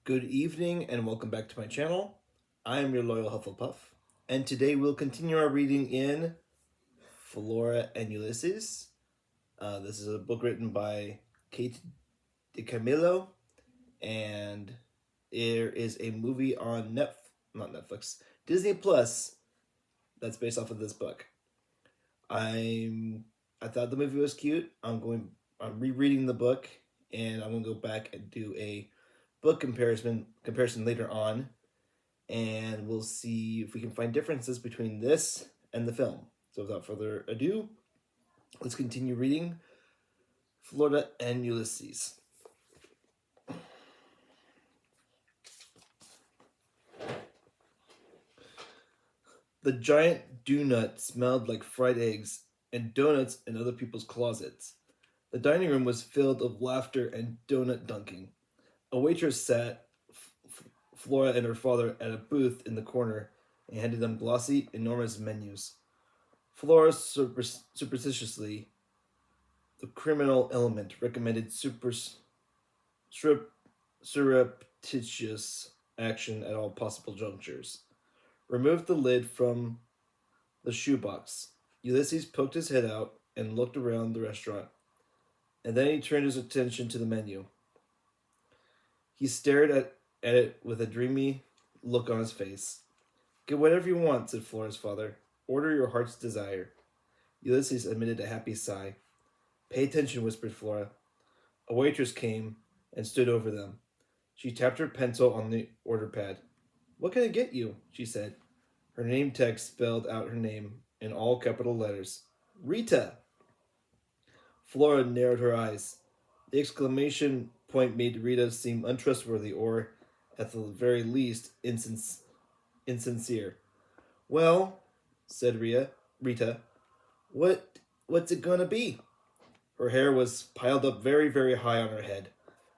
Good evening and welcome back to my channel. I am your loyal Hufflepuff, and today we'll continue our reading in Flora and Ulysses. This is a book written by Kate DiCamillo, and there is a movie on not Netflix, Disney Plus that's based off of this book. I thought the movie was cute. I'm rereading the book, and I'm gonna go back and do a book comparison later on, and we'll see if we can find differences between this and the film. So without further ado, let's continue reading Flora and Ulysses. The giant donut smelled like fried eggs and donuts in other people's closets. The dining room was filled with laughter and donut dunking. A waitress sat Flora and her father at a booth in the corner and handed them glossy, enormous menus. Flora superstitiously, the criminal element, recommended surreptitious action at all possible junctures. Removed the lid from the shoebox. Ulysses poked his head out and looked around the restaurant, and then he turned his attention to the menu. He stared at it with a dreamy look on his face. Get whatever you want, said Flora's father. Order your heart's desire. Ulysses emitted a happy sigh. Pay attention, whispered Flora. A waitress came and stood over them. She tapped her pencil on the order pad. What can I get you? She said. Her name tag spelled out her name in all capital letters. Rita! Flora narrowed her eyes. The exclamation point made Rita seem untrustworthy or, at the very least, insincere. Well, said Rita, what's it gonna be? Her hair was piled up very, very high on her head.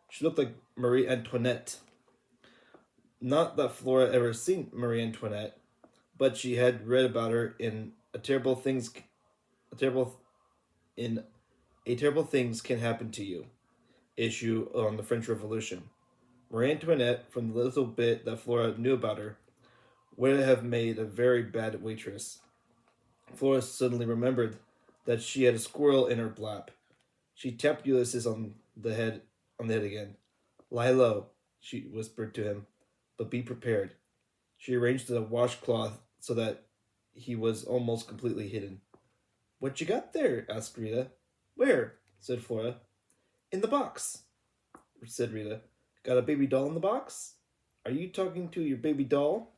She looked like Marie Antoinette. Not that Flora ever seen Marie Antoinette, but she had read about her in a terrible things can happen to you issue on the French Revolution. Marie Antoinette, from the little bit that Flora knew about her, would have made a very bad waitress. Flora suddenly remembered that she had a squirrel in her lap. She tapped Ulysses on the head again. Lie low, she whispered to him, but be prepared. She arranged the washcloth so that he was almost completely hidden. What you got there? Asked Rita. Where? Said Flora. In the box, said Rita. Got a baby doll in the box? Are you talking to your baby doll?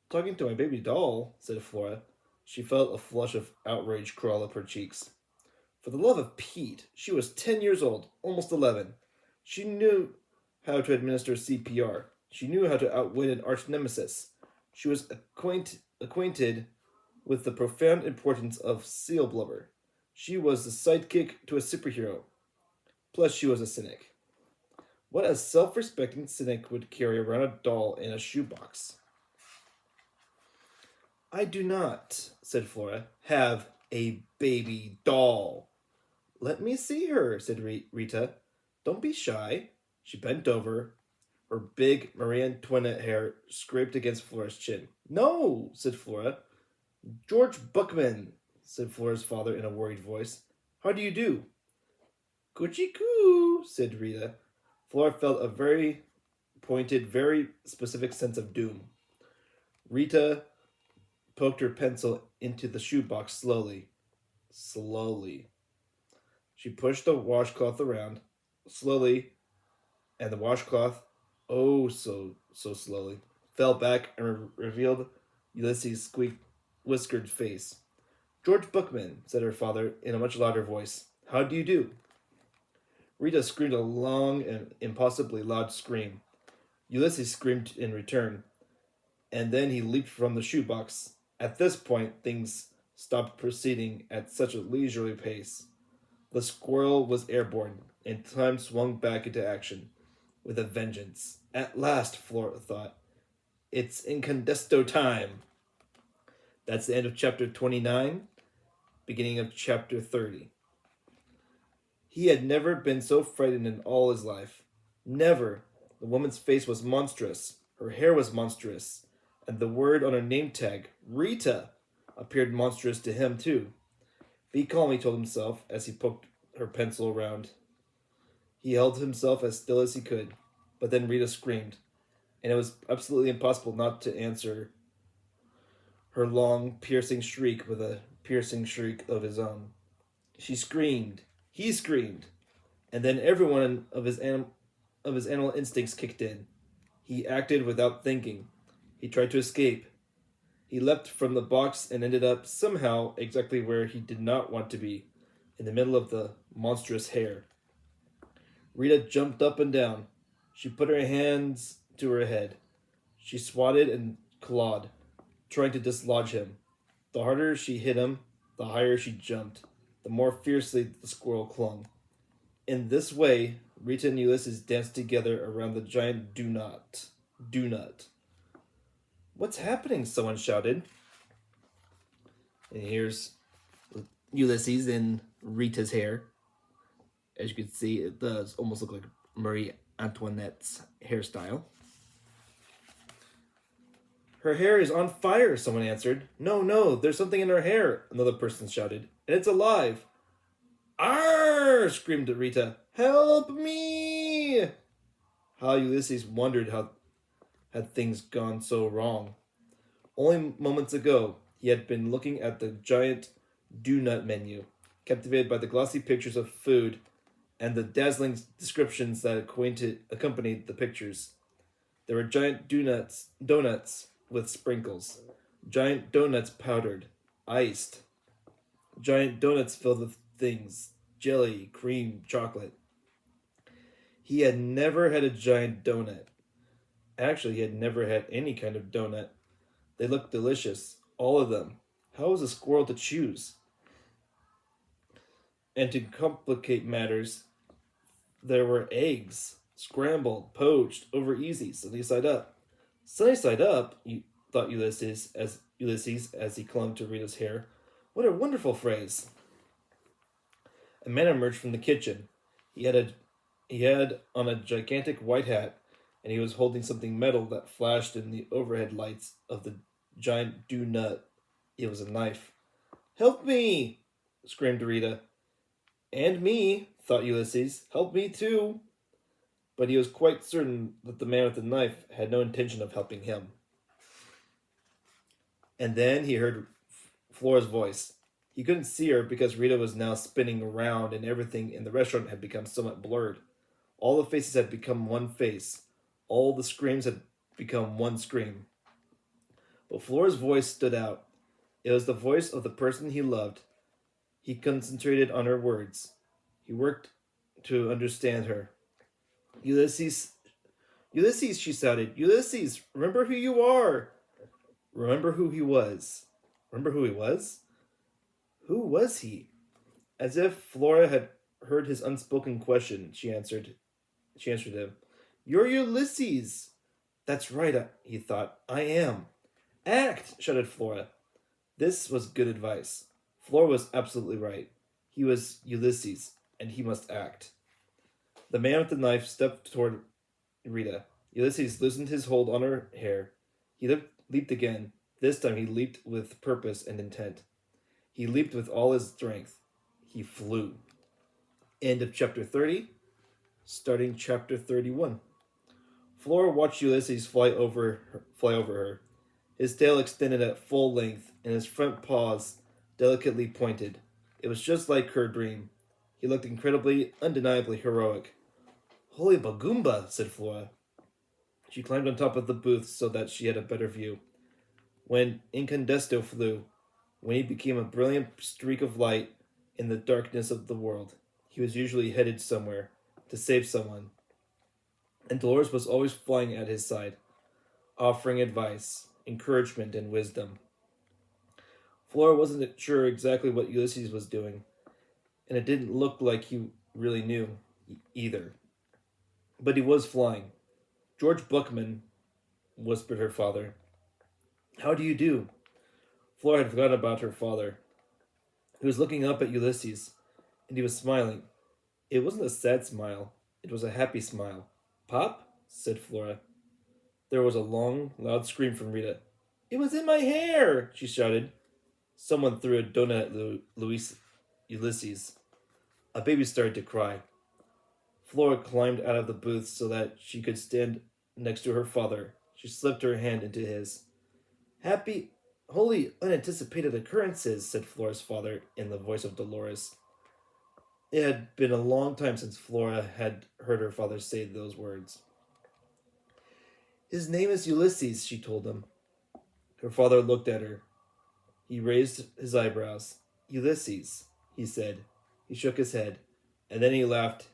Talking to my baby doll, said Flora. She felt a flush of outrage crawl up her cheeks. For the love of Pete, she was 10 years old, almost 11. She knew how to administer CPR. She knew how to outwit an arch nemesis. She was acquainted with the profound importance of seal blubber. She was the sidekick to a superhero. Plus, she was a cynic. What a self-respecting cynic would carry around a doll in a shoebox? I do not, said Flora, have a baby doll. Let me see her, said Rita. Don't be shy. She bent over. Her big Marie Antoinette hair scraped against Flora's chin. No, said Flora. George Buckman, said Flora's father in a worried voice. How do you do? Coochie coo, said Rita. Flora felt a very pointed, very specific sense of doom. Rita poked her pencil into the shoebox slowly. Slowly. She pushed the washcloth around, slowly, and the washcloth, oh so slowly, fell back and revealed Ulysses' whiskered face. George Bookman, said her father in a much louder voice. How do you do? Rita screamed a long and impossibly loud scream. Ulysses screamed in return, and then he leaped from the shoebox. At this point, things stopped proceeding at such a leisurely pace. The squirrel was airborne, and time swung back into action with a vengeance. At last, Flora thought. It's incandesto time. That's the end of chapter 29, beginning of chapter 30. He had never been so frightened in all his life. Never. The woman's face was monstrous, her hair was monstrous, and the word on her name tag, Rita, appeared monstrous to him too. Be calm, he told himself as he poked her pencil around. He held himself as still as he could, but then Rita screamed, and it was absolutely impossible not to answer her long, piercing shriek with a piercing shriek of his own. She screamed, he screamed, and then every one of his animal instincts kicked in. He acted without thinking. He tried to escape. He leapt from the box and ended up somehow exactly where he did not want to be, in the middle of the monstrous hair. Rita jumped up and down. She put her hands to her head. She swatted and clawed, trying to dislodge him. The harder she hit him, the higher she jumped, the more fiercely the squirrel clung. In this way, Rita and Ulysses danced together around the giant do-nut. What's happening? Someone shouted. And here's Ulysses in Rita's hair. As you can see, it does almost look like Marie Antoinette's hairstyle. Her hair is on fire, someone answered. No, there's something in her hair, another person shouted. And it's alive. Arr! Screamed Rita. Help me! How Ulysses wondered how had things gone so wrong. Only moments ago, he had been looking at the giant do-nut menu, captivated by the glossy pictures of food and the dazzling descriptions that accompanied the pictures. There were giant donuts with sprinkles, giant donuts powdered, iced, giant donuts filled with things, jelly, cream, chocolate. He had never had a giant donut. Actually, he had never had any kind of donut. They looked delicious, all of them. How was a squirrel to choose? And to complicate matters, there were eggs, scrambled, poached, over easy, sunny side up. Sunny side up, thought Ulysses as he clung to Rita's hair. What a wonderful phrase! A man emerged from the kitchen. He had on a gigantic white hat, and he was holding something metal that flashed in the overhead lights of the giant do-nut. It was a knife. Help me! Screamed Rita. And me, thought Ulysses. Help me too. But he was quite certain that the man with the knife had no intention of helping him. And then he heard Flora's voice. He couldn't see her because Rita was now spinning around and everything in the restaurant had become somewhat blurred. All the faces had become one face. All the screams had become one scream. But Flora's voice stood out. It was the voice of the person he loved. He concentrated on her words. He worked to understand her. Ulysses, she shouted. Ulysses, remember who you are. Remember who he was. Remember who he was? Who was he? As if Flora had heard his unspoken question, she answered him. You're Ulysses. That's right, he thought. I am. Act, shouted Flora. This was good advice. Flora was absolutely right. He was Ulysses, and he must act. The man with the knife stepped toward Rita. Ulysses loosened his hold on her hair. He leaped again. This time he leaped with purpose and intent. He leaped with all his strength. He flew. End of chapter 30. Starting chapter 31. Flora watched Ulysses fly over her. His tail extended at full length, and his front paws delicately pointed. It was just like her dream. He looked incredibly, undeniably heroic. Holy Bagumba, said Flora. She climbed on top of the booth so that she had a better view. When Incandesto flew, when he became a brilliant streak of light in the darkness of the world, he was usually headed somewhere to save someone. And Dolores was always flying at his side, offering advice, encouragement, and wisdom. Flora wasn't sure exactly what Ulysses was doing, and it didn't look like he really knew either. But he was flying. George Buckman, whispered her father. How do you do? Flora had forgotten about her father. He was looking up at Ulysses, and he was smiling. It wasn't a sad smile. It was a happy smile. Pop? said Flora. There was a long, loud scream from Rita. It was in my hair, she shouted. Someone threw a donut at Ulysses. A baby started to cry. Flora climbed out of the booth so that she could stand next to her father. She slipped her hand into his. Happy, wholly unanticipated occurrences, said Flora's father in the voice of Dolores. It had been a long time since Flora had heard her father say those words. His name is Ulysses, she told him. Her father looked at her. He raised his eyebrows. Ulysses, he said. He shook his head, and then he laughed.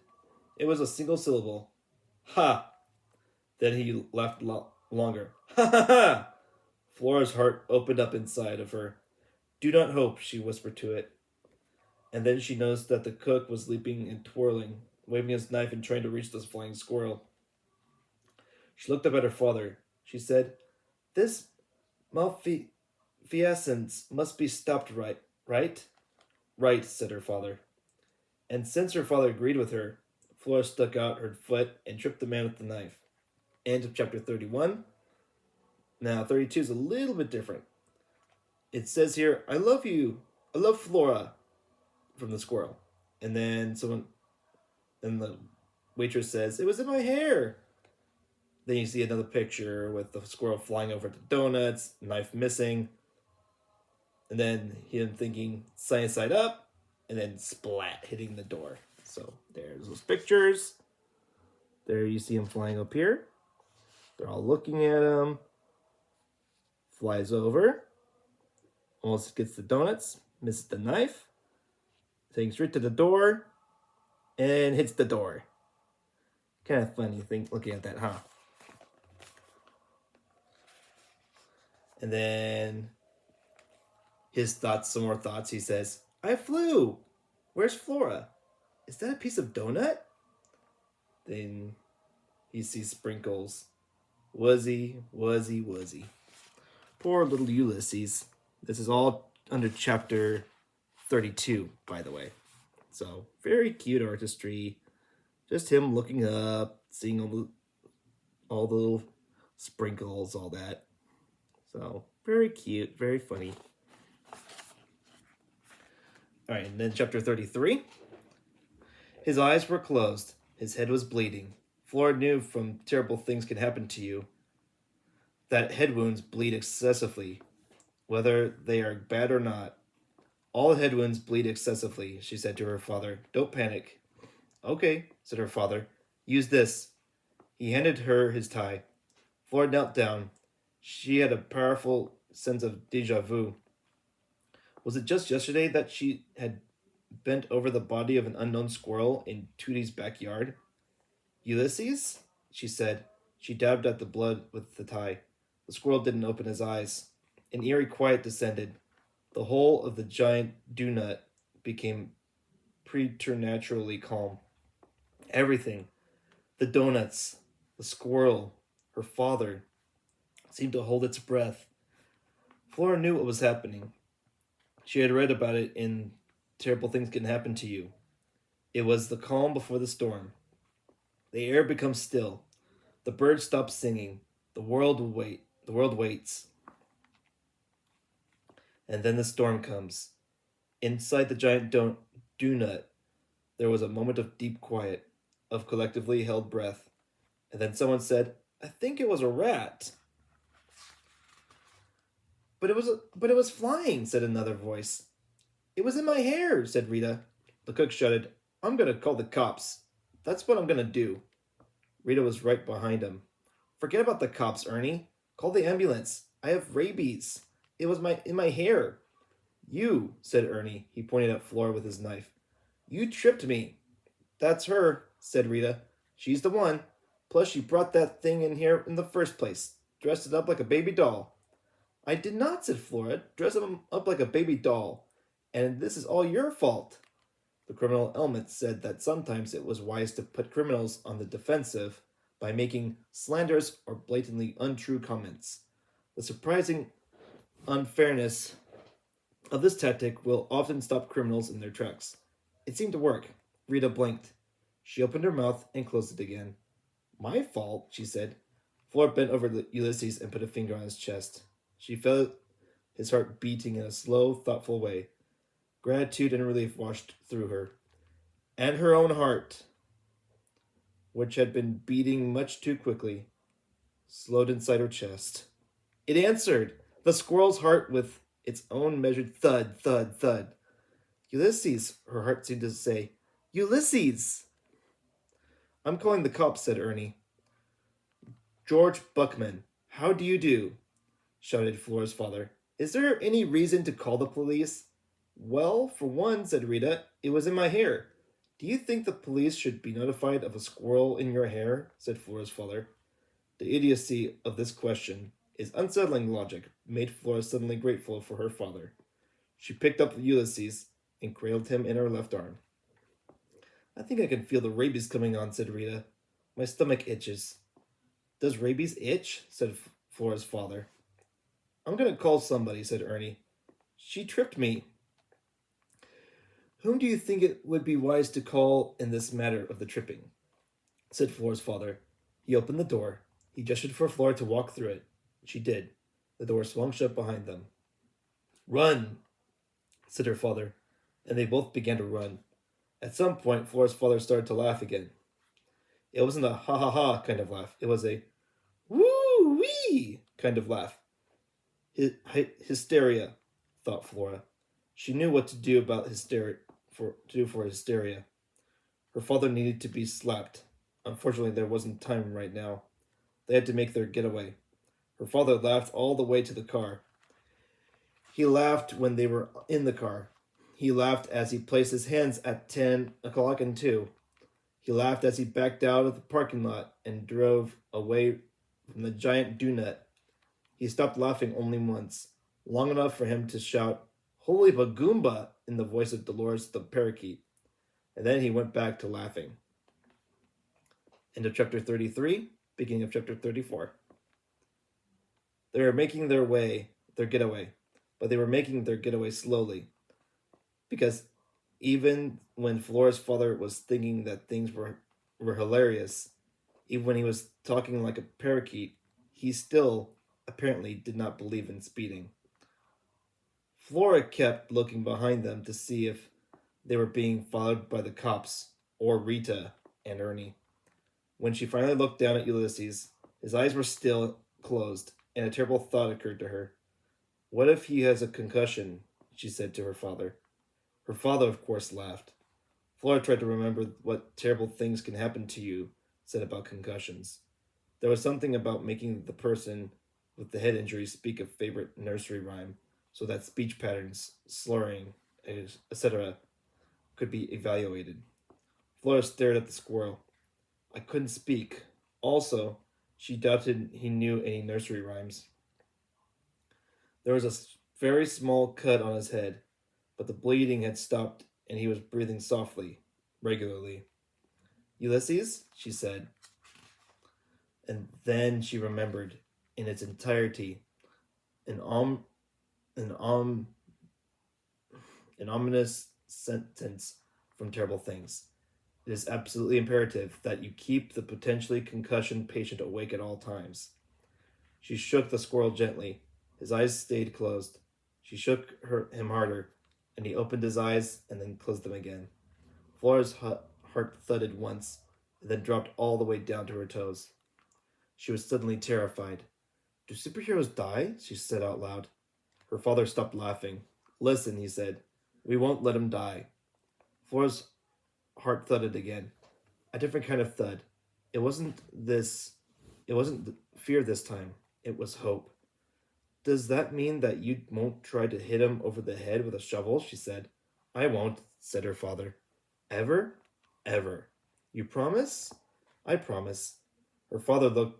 It was a single syllable. Ha! Then he laughed longer. Ha ha ha! Flora's heart opened up inside of her. Do not hope, she whispered to it. And then she noticed that the cook was leaping and twirling, waving his knife and trying to reach the flying squirrel. She looked up at her father. She said, This malfeasance must be stopped, right? Right, said her father. And since her father agreed with her, Flora stuck out her foot and tripped the man with the knife. End of chapter 31. Now, 32 is a little bit different. It says here, I love you. I love Flora, from the squirrel. And then the waitress says, it was in my hair. Then you see another picture with the squirrel flying over to donuts, knife missing. And then him thinking, side up, and then splat, hitting the door. So there's those pictures. There you see him flying up here. They're all looking at him. Flies over. Almost gets the donuts. Misses the knife. Takes straight to the door. And hits the door. Kind of funny looking at that, huh? And then his thoughts, some more thoughts. He says, I flew. Where's Flora? Is that a piece of donut? Then he sees sprinkles. Wuzzy. Poor little Ulysses. This is all under chapter 32, by the way. So, very cute artistry. Just him looking up, seeing all the little sprinkles, all that. So, very cute, very funny. All right, and then chapter 33. His eyes were closed. His head was bleeding. Flora knew from terrible things can happen to you that head wounds bleed excessively, whether they are bad or not. All head wounds bleed excessively, she said to her father. Don't panic. Okay, said her father. Use this. He handed her his tie. Flora knelt down. She had a powerful sense of déjà vu. Was it just yesterday that she had bent over the body of an unknown squirrel in Tootie's backyard? Ulysses? She said. She dabbed at the blood with the tie. The squirrel didn't open his eyes. An eerie quiet descended. The whole of the giant donut became preternaturally calm. Everything, the donuts, the squirrel, her father, seemed to hold its breath. Flora knew what was happening. She had read about it in Terrible Things Can Happen to You. It was the calm before the storm. The air becomes still. The birds stop singing. The world will wait. The world waits. And then the storm comes. Inside the giant donut, there was a moment of deep quiet, of collectively held breath. And then someone said, I think it was a rat. But it was flying, said another voice. It was in my hair, said Rita. The cook shouted, I'm going to call the cops. That's what I'm going to do. Rita was right behind him. Forget about the cops, Ernie. Call the ambulance. I have rabies. It was in my hair. You, said Ernie. He pointed at Flora with his knife. You tripped me. That's her, said Rita. She's the one. Plus she brought that thing in here in the first place. Dressed it up like a baby doll. I did not, said Flora. Dress him up like a baby doll. And this is all your fault. The criminal element said that sometimes it was wise to put criminals on the defensive by making slanderous or blatantly untrue comments. The surprising unfairness of this tactic will often stop criminals in their tracks. It seemed to work. Rita blinked. She opened her mouth and closed it again. My fault, she said. Flora bent over Ulysses and put a finger on his chest. She felt his heart beating in a slow, thoughtful way. Gratitude and relief washed through her. And her own heart, which had been beating much too quickly, slowed inside her chest. It answered, the squirrel's heart with its own measured thud, thud, thud. Ulysses, her heart seemed to say. Ulysses! I'm calling the cops, said Ernie. George Buckman, how do you do? Shouted Flora's father. Is there any reason to call the police? Well, for one, said Rita, it was in my hair. Do you think the police should be notified of a squirrel in your hair? Said Flora's father. The idiocy of this question, his unsettling logic, made Flora suddenly grateful for her father. She picked up Ulysses and cradled him in her left arm. I think I can feel the rabies coming on, said Rita. My stomach itches. Does rabies itch? Said Flora's father. I'm going to call somebody, said Ernie. She tripped me. Whom do you think it would be wise to call in this matter of the tripping? Said Flora's father. He opened the door. He gestured for Flora to walk through it. She did. The door swung shut behind them. Run, said her father, and they both began to run. At some point, Flora's father started to laugh again. It wasn't a ha-ha-ha kind of laugh. It was a woo-wee kind of laugh. Hysteria, thought Flora. She knew what to do about hysteria. Her father needed to be slapped. Unfortunately, there wasn't time right now. They had to make their getaway. Her father laughed all the way to the car. He laughed when they were in the car. He laughed as he placed his hands at 10 o'clock and 2. He laughed as he backed out of the parking lot and drove away from the giant donut. He stopped laughing only once, long enough for him to shout, Holy Bagoomba, in the voice of Dolores the parakeet. And then he went back to laughing. End of chapter 33, beginning of chapter 34. They were making their getaway, but they were making their getaway slowly. Because even when Flora's father was thinking that things were hilarious, even when he was talking like a parakeet, he still apparently did not believe in speeding. Flora kept looking behind them to see if they were being followed by the cops or Rita and Ernie. When she finally looked down at Ulysses, his eyes were still closed, and a terrible thought occurred to her. What if he has a concussion? She said to her father. Her father, of course, laughed. Flora tried to remember what terrible things can happen to you, said about concussions. There was something about making the person with the head injury speak a favorite nursery rhyme, so that speech patterns, slurring, etc., could be evaluated. Flora stared at the squirrel. I couldn't speak. Also, she doubted he knew any nursery rhymes. There was a very small cut on his head, but the bleeding had stopped and he was breathing softly, regularly. Ulysses, she said. And then she remembered, in its entirety, an ominous sentence from Terrible Things. It is absolutely imperative that you keep the potentially concussion patient awake at all times. She shook the squirrel gently. His eyes stayed closed. She shook him harder, and he opened his eyes and then closed them again. Flora's heart thudded once, and then dropped all the way down to her toes. She was suddenly terrified. Do superheroes die? She said out loud. Her father stopped laughing. Listen, he said. We won't let him die. Flora's heart thudded again. A different kind of thud. It wasn't fear this time. It was hope. Does that mean that you won't try to hit him over the head with a shovel? She said. I won't, said her father. Ever? Ever. You promise? I promise. Her father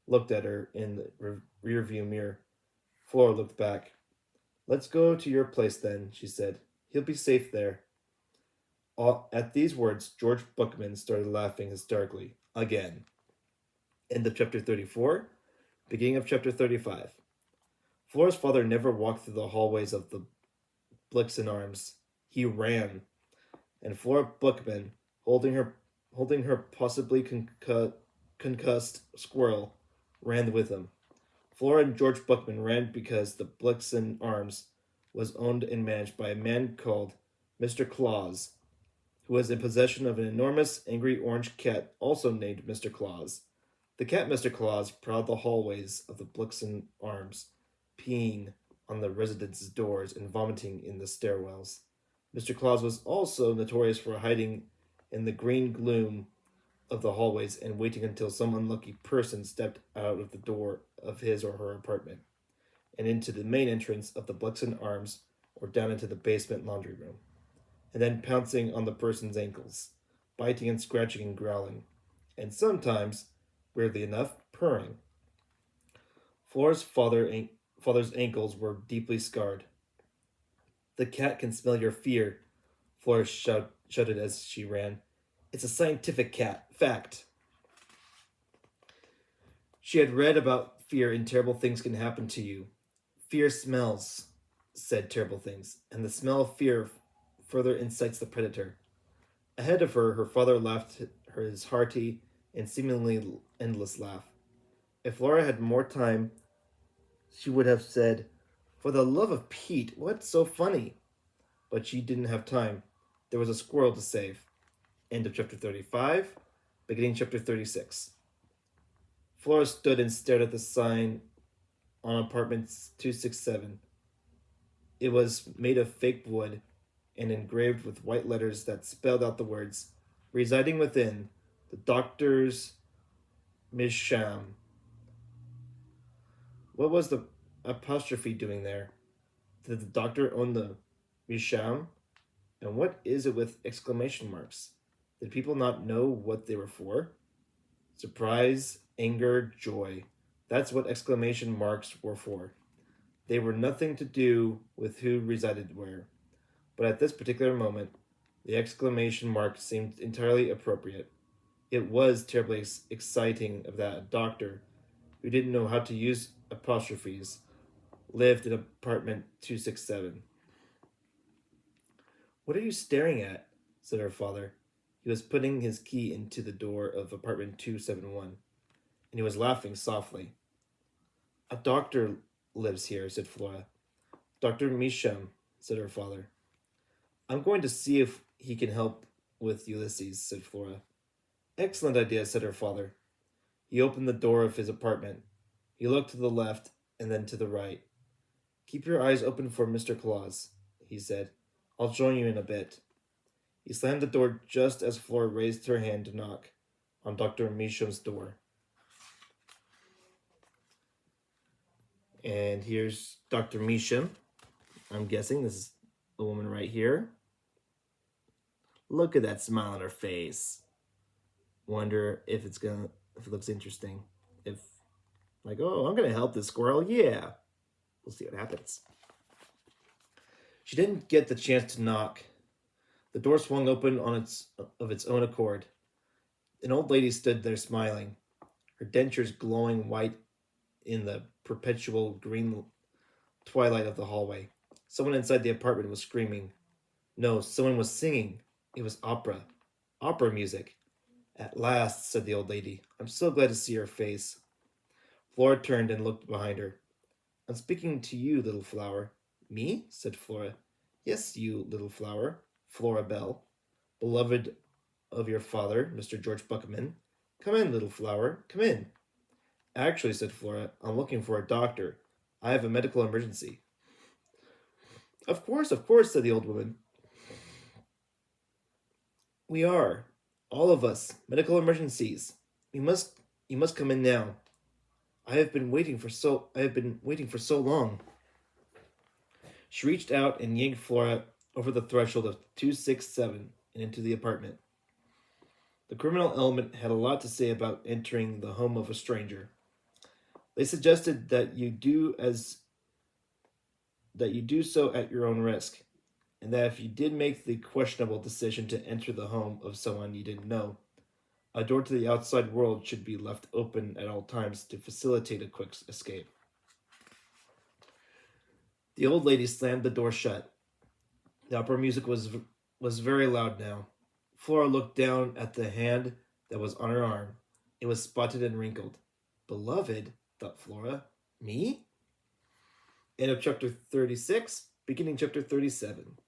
looked at her in the rearview mirror. Flora looked back. Let's go to your place then, she said. He'll be safe there. At these words, George Buckman started laughing hysterically. Again. End of chapter 34. Beginning of chapter 35. Flora's father never walked through the hallways of the Blixen Arms. He ran. And Flora Buckman, holding her possibly concussed squirrel ran with him. Flora and George Buckman ran because the Blixen Arms was owned and managed by a man called Mr. Claus, who was in possession of an enormous angry orange cat also named Mr. Claus. The cat Mr. Claus prowled the hallways of the Blixen Arms, peeing on the residence's doors and vomiting in the stairwells. Mr. Claus was also notorious for hiding in the green gloom of the hallways and waiting until some unlucky person stepped out of the door of his or her apartment and into the main entrance of the Blixen Arms or down into the basement laundry room, and then pouncing on the person's ankles, biting and scratching and growling, and sometimes, weirdly enough, purring. Flora's father's ankles were deeply scarred. The cat can smell your fear, Flora shouted as she ran. It's a scientific cat. Fact. She had read about fear and terrible things can happen to you. Fear smells, said terrible things, and the smell of fear further incites the predator. Ahead of her, her father laughed his hearty and seemingly endless laugh. If Flora had more time, she would have said, For the love of Pete, what's so funny? But she didn't have time. There was a squirrel to save. End of chapter 35, beginning chapter 36. Flora stood and stared at the sign on apartment 267. It was made of fake wood and engraved with white letters that spelled out the words, Residing within, the doctor's Misham. What was the apostrophe doing there? Did the doctor own the Misham? And what is it with exclamation marks? Did people not know what they were for? Surprise, anger, joy. That's what exclamation marks were for. They were nothing to do with who resided where. But at this particular moment, the exclamation mark seemed entirely appropriate. It was terribly exciting that a doctor, who didn't know how to use apostrophes, lived in apartment 267. What are you staring at? Said her father. He was putting his key into the door of apartment 271, and he was laughing softly. A doctor lives here, said Flora. Dr. Misham, said her father. I'm going to see if he can help with Ulysses, said Flora. Excellent idea, said her father. He opened the door of his apartment. He looked to the left and then to the right. Keep your eyes open for Mr. Claus, he said. I'll join you in a bit. He slammed the door just as Flora raised her hand to knock on Dr. Misham's door. And here's Dr. Misham. I'm guessing this is the woman right here. Look at that smile on her face. Wonder if if it looks interesting. If, like, oh, I'm gonna help this squirrel. Yeah. We'll see what happens. She didn't get the chance to knock. The door swung open of its own accord. An old lady stood there smiling, her dentures glowing white in the perpetual green twilight of the hallway. Someone inside the apartment was screaming. No, someone was singing. It was opera. Opera music. At last, said the old lady. I'm so glad to see your face. Flora turned and looked behind her. I'm speaking to you, little flower. Me? Said Flora. Yes, you, little flower. Flora Bell. Beloved of your father, Mr. George Buckman. Come in, little flower. Come in. Actually, said Flora, I'm looking for a doctor. I have a medical emergency. Of course, said the old woman. We are. All of us. Medical emergencies. You must come in now. I have been waiting for so long. She reached out and yanked Flora over the threshold of 267 and into the apartment. The criminal element had a lot to say about entering the home of a stranger. They suggested that you do so at your own risk, and that if you did make the questionable decision to enter the home of someone you didn't know, a door to the outside world should be left open at all times to facilitate a quick escape. The old lady slammed the door shut. The opera music was very loud now. Flora looked down at the hand that was on her arm. It was spotted and wrinkled. Beloved, thought Flora. Me? End of chapter 36, beginning chapter 37.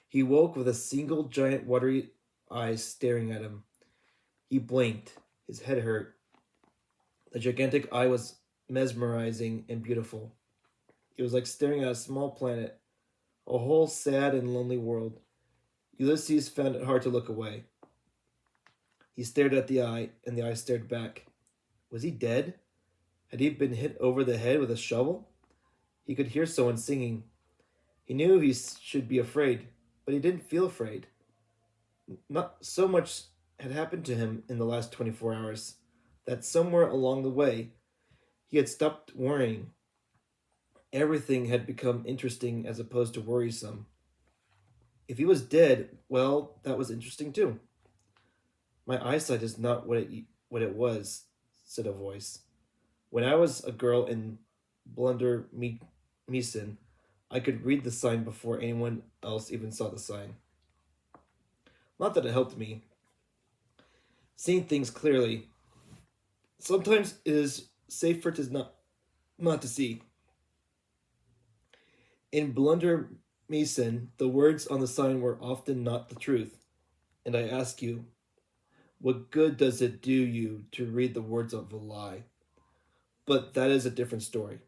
He woke with a single giant watery eye staring at him. He blinked. His head hurt. The gigantic eye was mesmerizing and beautiful. It was like staring at a small planet, a whole sad and lonely world. Ulysses found it hard to look away. He stared at the eye, and the eye stared back. Was he dead? Had he been hit over the head with a shovel? He could hear someone singing. He knew he should be afraid, but he didn't feel afraid. Not so much had happened to him in the last 24 hours that somewhere along the way he had stopped worrying. Everything had become interesting as opposed to worrisome. If he was dead, well, that was interesting too. My eyesight is not what it was, said a voice. When I was a girl in Blunder Meeson, I could read the sign before anyone else even saw the sign. Not that it helped me. Seeing things clearly. Sometimes it is safer to not to see. In Blunder Mason, the words on the sign were often not the truth. And I ask you, what good does it do you to read the words of a lie? But that is a different story.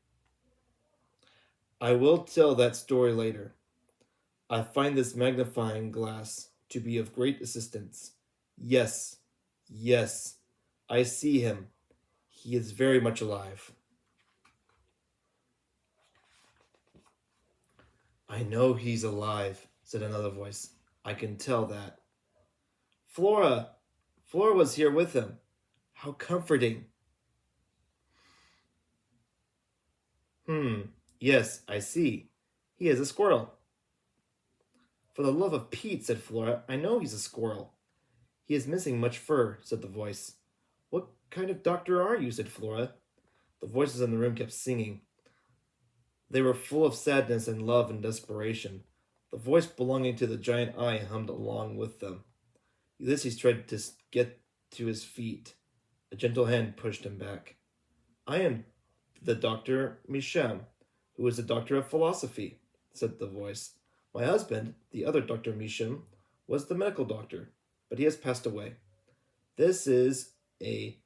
I will tell that story later. I find this magnifying glass to be of great assistance. Yes, yes, I see him. He is very much alive. I know he's alive, said another voice. I can tell that. Flora! Flora was here with him. How comforting. Yes, I see. He is a squirrel. For the love of Pete, said Flora, I know he's a squirrel. He is missing much fur, said the voice. What kind of doctor are you, said Flora. The voices in the room kept singing. They were full of sadness and love and desperation. The voice belonging to the giant eye hummed along with them. Ulysses tried to get to his feet. A gentle hand pushed him back. I am the Dr. Misham, who is a doctor of philosophy, said the voice. My husband, the other Dr. Misham, was the medical doctor, but he has passed away. This is a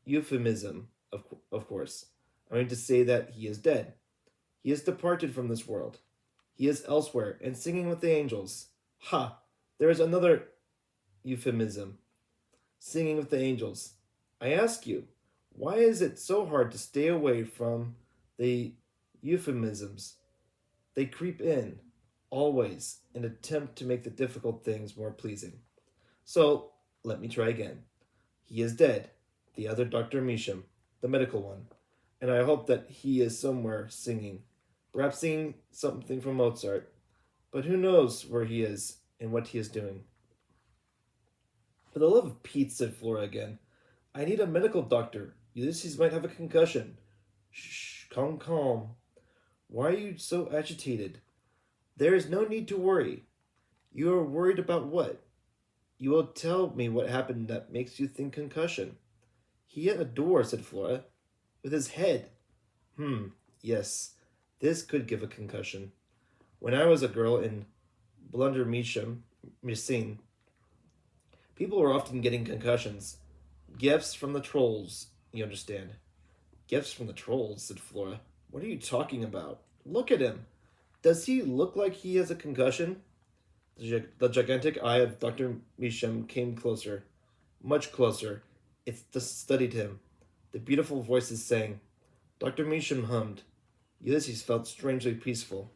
euphemism, of course. I mean to say that he is dead. He has departed from this world. He is elsewhere and singing with the angels. Ha! There is another euphemism. Singing with the angels. I ask you, why is it so hard to stay away from the euphemisms? They creep in, always, and attempt to make the difficult things more pleasing. So, let me try again. He is dead, the other Dr. Misham, the medical one, and I hope that he is somewhere singing, perhaps singing something from Mozart, but who knows where he is and what he is doing. For the love of Pete, said Flora again, I need a medical doctor. Ulysses might have a concussion. Shh, calm, calm. Why are you so agitated? There is no need to worry. You are worried about what? You will tell me what happened that makes you think concussion. He hit a door, said Flora, with his head. Yes, this could give a concussion. When I was a girl in Blunder Missing, people were often getting concussions. Gifts from the trolls, you understand. Gifts from the trolls, said Flora. What are you talking about? Look at him. Does he look like he has a concussion? The gigantic eye of Dr. Misham came closer, much closer. It studied him. The beautiful voices sang. Dr. Misham hummed. Ulysses felt strangely peaceful.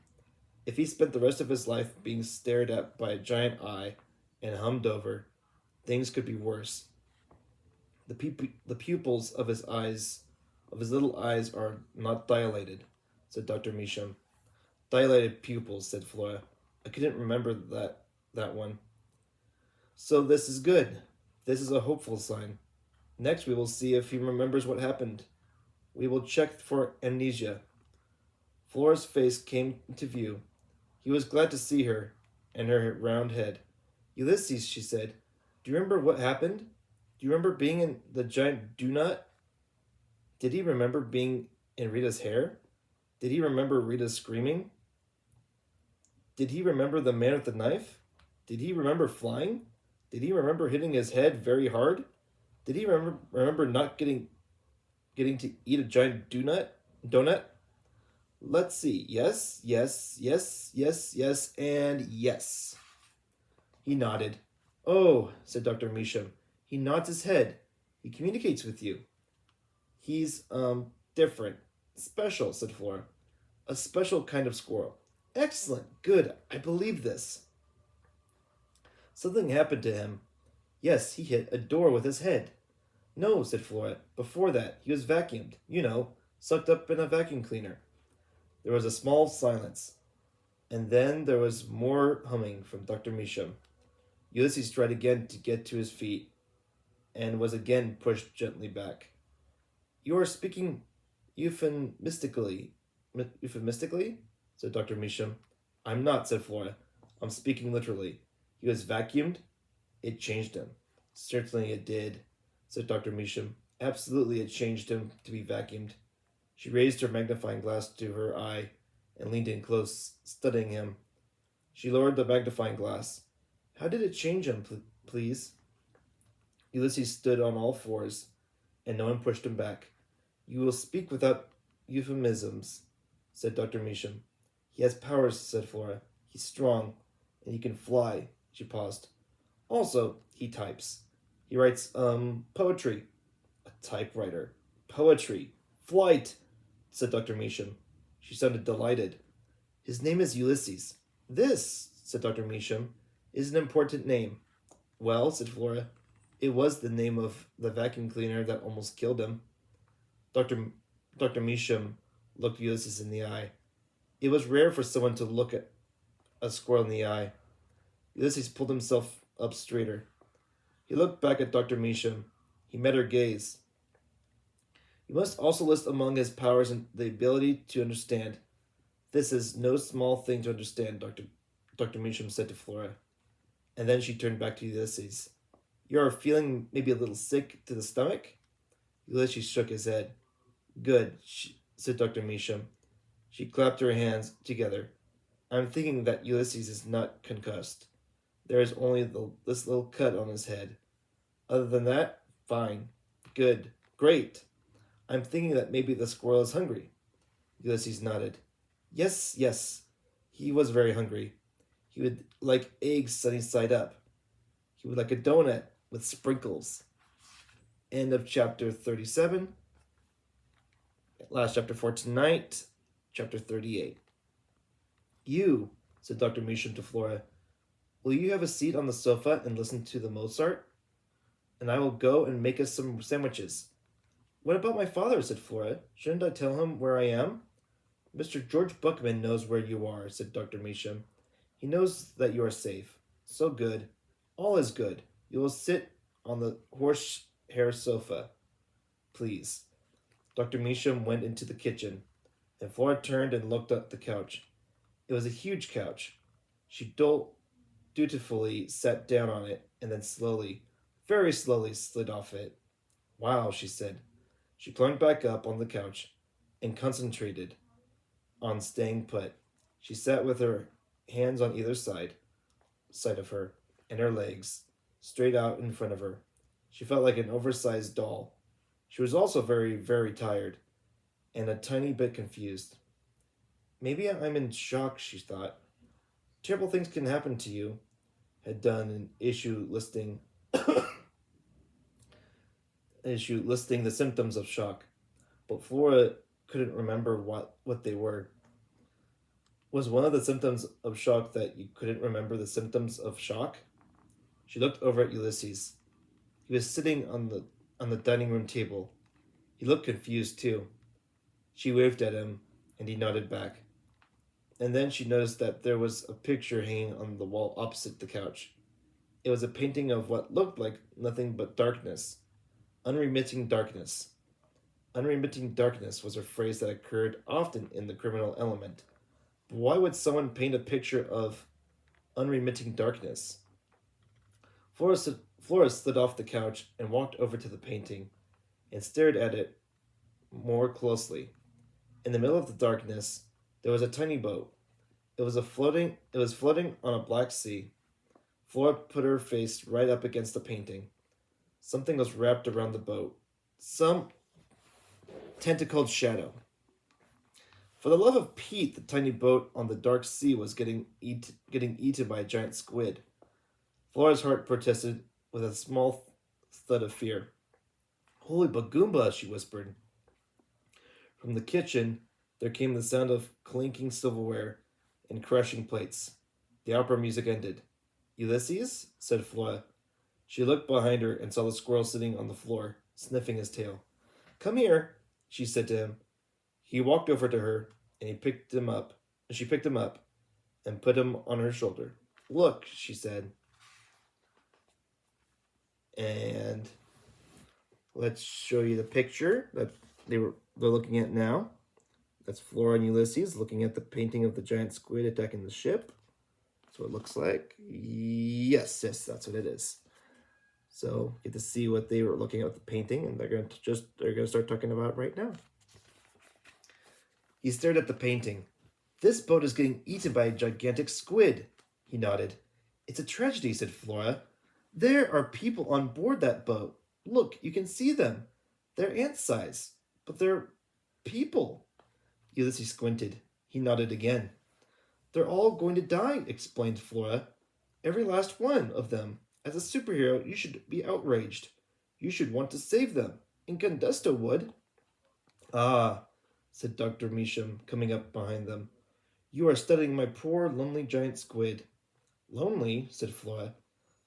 If he spent the rest of his life being stared at by a giant eye and hummed over, things could be worse. The pupils of his little eyes are not dilated, said Dr. Misham. Dilated pupils, said Flora. I couldn't remember that one. So this is good. This is a hopeful sign. Next we will see if he remembers what happened. We will check for amnesia. Flora's face came into view. He was glad to see her and her round head. Ulysses, she said, do you remember what happened? Do you remember being in the giant donut? Did he remember being in Rita's hair? Did he remember Rita screaming? Did he remember the man with the knife? Did he remember flying? Did he remember hitting his head very hard? Did he remember not getting to eat a giant donut? Let's see. Yes, yes, yes, yes, yes, and yes. He nodded. Oh, said Dr. Measham. He nods his head. He communicates with you. He's, different. Special, said Flora. A special kind of squirrel. Excellent. Good. I believe this. Something happened to him. Yes, he hit a door with his head. No, said Flora. Before that, he was vacuumed. You know, sucked up in a vacuum cleaner. There was a small silence, and then there was more humming from Dr. Measham. Ulysses tried again to get to his feet, and was again pushed gently back. You are speaking euphemistically. Euphemistically? Said Dr. Measham. I'm not, said Flora. I'm speaking literally. He was vacuumed. It changed him. Certainly it did, said Dr. Measham. Absolutely it changed him to be vacuumed. She raised her magnifying glass to her eye and leaned in close, studying him. She lowered the magnifying glass. How did it change him, please? Ulysses stood on all fours, and no one pushed him back. You will speak without euphemisms, said Dr. Measham. He has powers, said Flora. He's strong, and he can fly. She paused. Also, he types. He writes, poetry. A typewriter. Poetry. Flight, said Dr. Measham. She sounded delighted. His name is Ulysses. This, said Dr. Measham, is an important name. Well, said Flora, it was the name of the vacuum cleaner that almost killed him. Dr. Measham looked Ulysses in the eye. It was rare for someone to look at a squirrel in the eye. Ulysses pulled himself up straighter. He looked back at Dr. Measham. He met her gaze. You must also list among his powers the ability to understand. This is no small thing to understand, Dr. Measham said to Flora. And then she turned back to Ulysses. You are feeling maybe a little sick to the stomach? Ulysses shook his head. Good, said Dr. Measham. She clapped her hands together. I'm thinking that Ulysses is not concussed. There is only this little cut on his head. Other than that, fine. Good. Great. I'm thinking that maybe the squirrel is hungry. Ulysses nodded. Yes, yes. He was very hungry. He would like eggs sunny side up. He would like a donut with sprinkles. End of chapter 37. Last chapter for tonight, chapter 38. You, said Dr. Measham to Flora, will you have a seat on the sofa and listen to the Mozart? And I will go and make us some sandwiches. What about my father, said Flora. Shouldn't I tell him where I am? Mr. George Buckman knows where you are, said Dr. Measham. He knows that you are safe. So good. All is good. You will sit on the horsehair sofa. Please. Dr. Measham went into the kitchen, and Flora turned and looked at the couch. It was a huge couch. She dutifully sat down on it, and then slowly, very slowly, slid off it. Wow, she said. She climbed back up on the couch and concentrated on staying put. She sat with her hands on either side of her, and her legs straight out in front of her. She felt like an oversized doll. She was also very, very tired, and a tiny bit confused. Maybe I'm in shock, she thought. Terrible things can happen to you, had done an issue listing the symptoms of shock, but Flora couldn't remember what they were. Was one of the symptoms of shock that you couldn't remember the symptoms of shock? She looked over at Ulysses. He was sitting on the dining room table. He looked confused too. She waved at him, and he nodded back. And then she noticed that there was a picture hanging on the wall opposite the couch. It was a painting of what looked like nothing but darkness. Unremitting darkness. Unremitting darkness was a phrase that occurred often in the criminal element. But why would someone paint a picture of unremitting darkness? Flora Flora slid off the couch and walked over to the painting and stared at it more closely. In the middle of the darkness, there was a tiny boat. It was floating on a black sea. Flora put her face right up against the painting. Something was wrapped around the boat. Some tentacled shadow. For the love of Pete, the tiny boat on the dark sea was getting eaten by a giant squid. Flora's heart protested with a small thud of fear. Holy Bagoomba, she whispered. From the kitchen, there came the sound of clinking silverware and crashing plates. The opera music ended. Ulysses? Said Flora. She looked behind her and saw the squirrel sitting on the floor, sniffing his tail. Come here, she said to him. He walked over to her, and she picked him up and put him on her shoulder. Look, she said. And let's show you the picture that they're looking at now. That's Flora and Ulysses looking at the painting of the giant squid attacking the ship. That's what it looks like. Yes, that's what it is. So get to see what they were looking at with the painting, and they're gonna start talking about it right now. He stared at the painting. This boat is getting eaten by a gigantic squid, he nodded. It's a tragedy, said Flora. There are people on board that boat. Look, you can see them. They're ant-size, but they're people. Ulysses squinted. He nodded again. They're all going to die, explained Flora. Every last one of them. As a superhero, you should be outraged. You should want to save them. Incandesto would. Ah, said Dr. Measham, coming up behind them. You are studying my poor, lonely giant squid. Lonely, said Flora.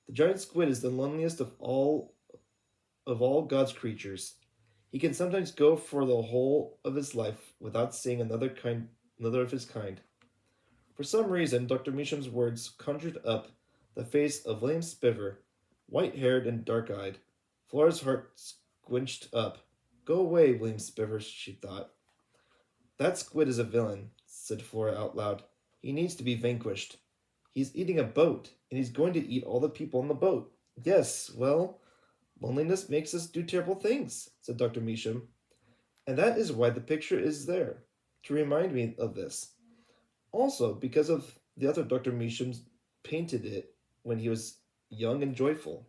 The giant squid is the loneliest of all God's creatures. He can sometimes go for the whole of his life without seeing another of his kind. For some reason, Dr. Measham's words conjured up the face of William Spiver, white-haired and dark-eyed. Flora's heart squinched up. Go away, William Spiver, she thought. That squid is a villain, said Flora out loud. He needs to be vanquished. He's eating a boat, and he's going to eat all the people on the boat. Yes, well, loneliness makes us do terrible things, said Dr. Measham. And that is why the picture is there, to remind me of this. Also, because of the other Dr. Measham painted it when he was young and joyful.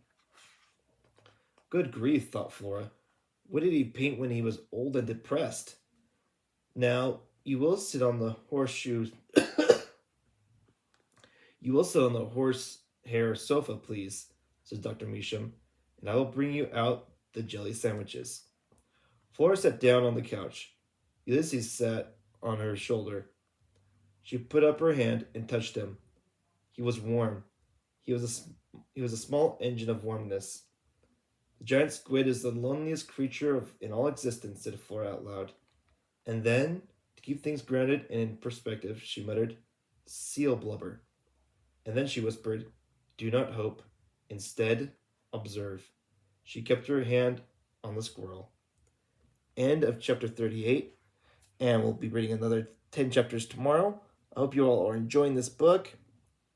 Good grief, thought Flora. What did he paint when he was old and depressed? Now, you will sit on the horsehair sofa, please, says Dr. Measham, and I will bring you out the jelly sandwiches. Flora sat down on the couch. Ulysses sat on her shoulder. She put up her hand and touched him. He was warm. He was a small engine of warmness. The giant squid is the loneliest creature in all existence, said Flora out loud. And then, to keep things grounded and in perspective, she muttered, seal blubber. And then she whispered, do not hope. Instead, observe. She kept her hand on the squirrel. End of chapter 38. And we'll be reading another 10 chapters tomorrow. I hope you all are enjoying this book.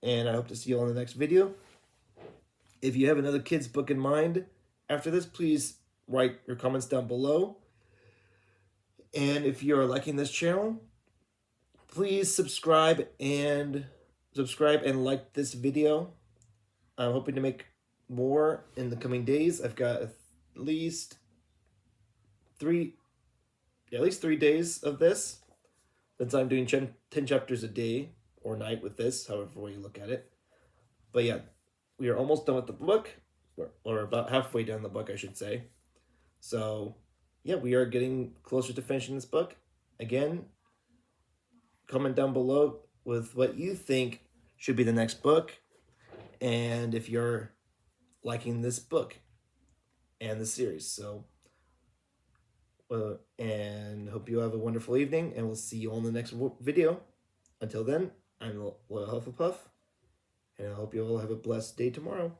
And I hope to see you all in the next video. If you have another kid's book in mind after this, please write your comments down below. And if you are liking this channel, please subscribe and like this video. I'm hoping to make more in the coming days. I've got at least 3 days of this, since I'm doing 10 chapters a day or night with this, however way you look at it. But yeah, we are almost done with the book, or about halfway down the book, I should say. So yeah, we are getting closer to finishing this book. Again, comment down below with what you think should be the next book, and if you're liking this book and the series. So and hope you have a wonderful evening, and we'll see you all in the next video. Until then, I'm Loyal Hufflepuff, and I hope you all have a blessed day tomorrow.